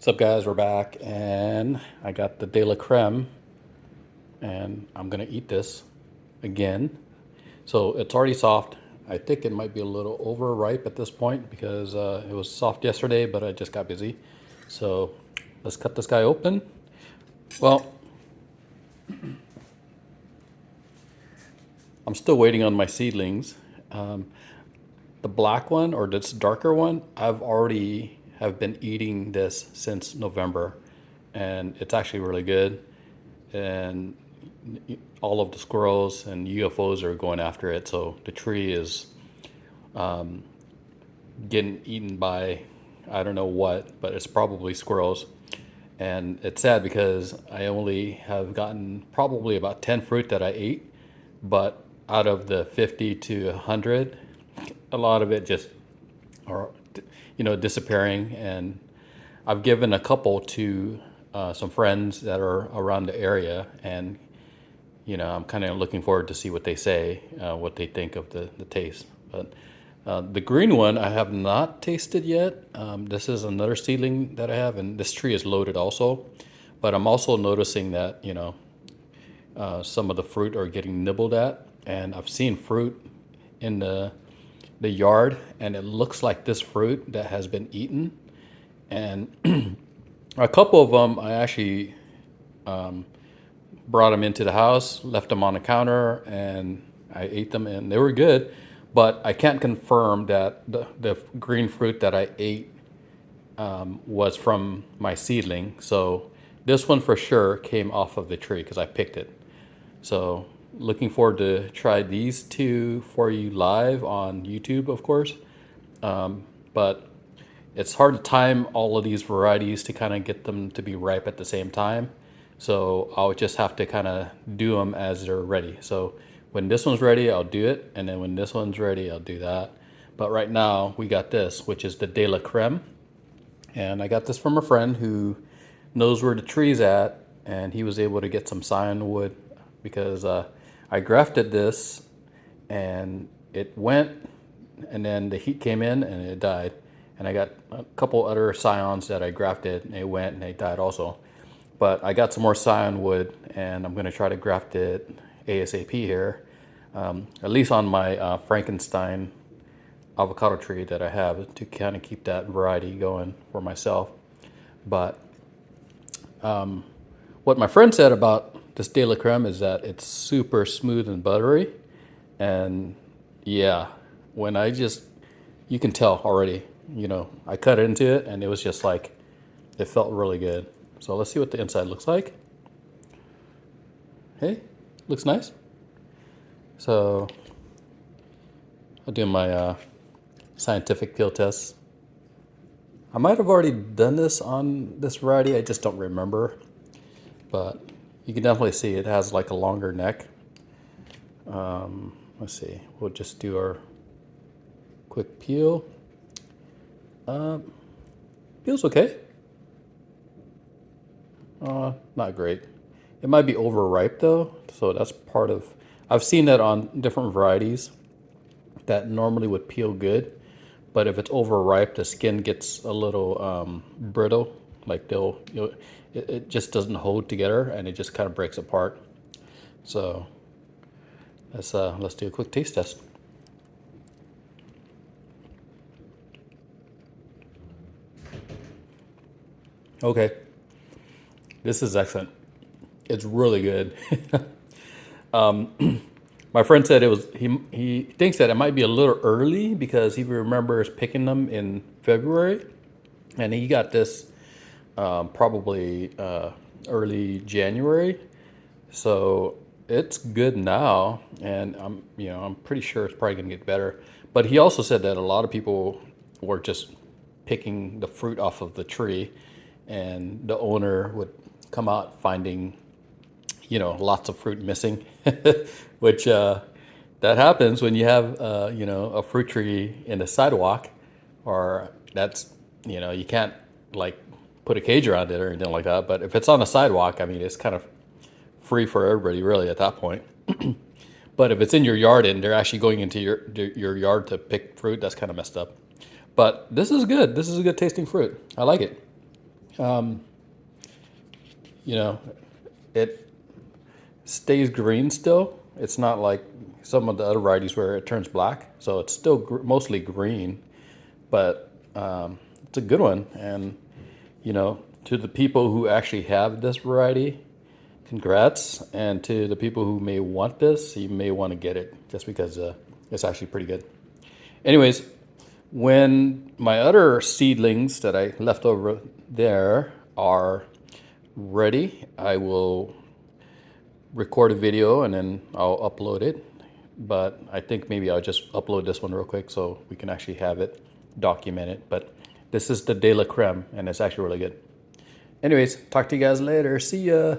What's up, guys? We're back, and I got the de la creme, and I'm gonna eat this again. So it's already soft. I think it might be a little overripe at this point because it was soft yesterday, but I just got busy. So let's cut this guy open. Well, I'm still waiting on my seedlings. The black one or this darker one, I've already have been eating this since November, and it's actually really good. And all of the squirrels and UFOs are going after it, so the tree is getting eaten by I don't know what, but it's probably squirrels. And it's sad because I only have gotten probably about 10 fruit that I ate, but out of the 50 to 100, a lot of it just are, disappearing. And I've given a couple to some friends that are around the area, and I'm kind of looking forward to see what they say, what they think of the taste. But the green one I have not tasted yet. This is another seedling that I have, and this tree is loaded also. But I'm also noticing that some of the fruit are getting nibbled at, and I've seen fruit in the yard, and it looks like this fruit that has been eaten. And a couple of them I actually brought them into the house, left them on the counter, and I ate them, and they were good. But I can't confirm that the green fruit that I ate was from my seedling. So this one for sure came off of the tree because I picked it. So looking forward to try these two for you live on YouTube, of course. But it's hard to time all of these varieties to kind of get them to be ripe at the same time. So I'll just have to kind of do them as they're ready. So when this one's ready, I'll do it. And then when this one's ready, I'll do that. But right now we got this, which is the de la creme. And I got this from a friend who knows where the tree's at. And he was able to get some scion wood because I grafted this and it went, and then the heat came in and it died. And I got a couple other scions that I grafted, and they went and they died also. But I got some more scion wood, and I'm going to try to graft it ASAP here, at least on my Frankenstein avocado tree that I have, to kind of keep that variety going for myself. But what my friend said about this de la creme is that it's super smooth and buttery. And yeah, when you can tell already, I cut into it and it was just like, it felt really good. So let's see what the inside looks like. Hey, looks nice. So I'll do my scientific peel test. I might have already done this on this variety, I just don't remember. But you can definitely see it has like a longer neck. Let's see, we'll just do our quick peel. Feels okay. Not great. It might be overripe though, so that's part of. I've seen that on different varieties that normally would peel good, but if it's overripe, the skin gets a little brittle. Like it just doesn't hold together, and it just kind of breaks apart. So let's do a quick taste test. Okay, this is excellent. It's really good. My friend said it was he thinks that it might be a little early because he remembers picking them in February, and he got this probably early January. So it's good now, and I'm pretty sure it's probably gonna get better. But he also said that a lot of people were just picking the fruit off of the tree, and the owner would come out finding lots of fruit missing, which that happens when you have a fruit tree in a sidewalk, or that's you can't like put a cage around it or anything like that. But if it's on a sidewalk, I mean, it's kind of free for everybody really at that point. But if it's in your yard and they're actually going into your yard to pick fruit, that's kind of messed up. But this is good. This is a good tasting fruit. I like it. You know, it stays green still. It's not like some of the other varieties where it turns black. So it's still mostly green, but it's a good one. And, to the people who actually have this variety, congrats. And to the people who may want this, you may want to get it just because it's actually pretty good. Anyways, when my other seedlings that I left over there are ready, I will record a video and then I'll upload it. But I think maybe I'll just upload this one real quick so we can actually have it documented. But this is the De La Creme and it's actually really good. Anyways, talk to you guys later. See ya.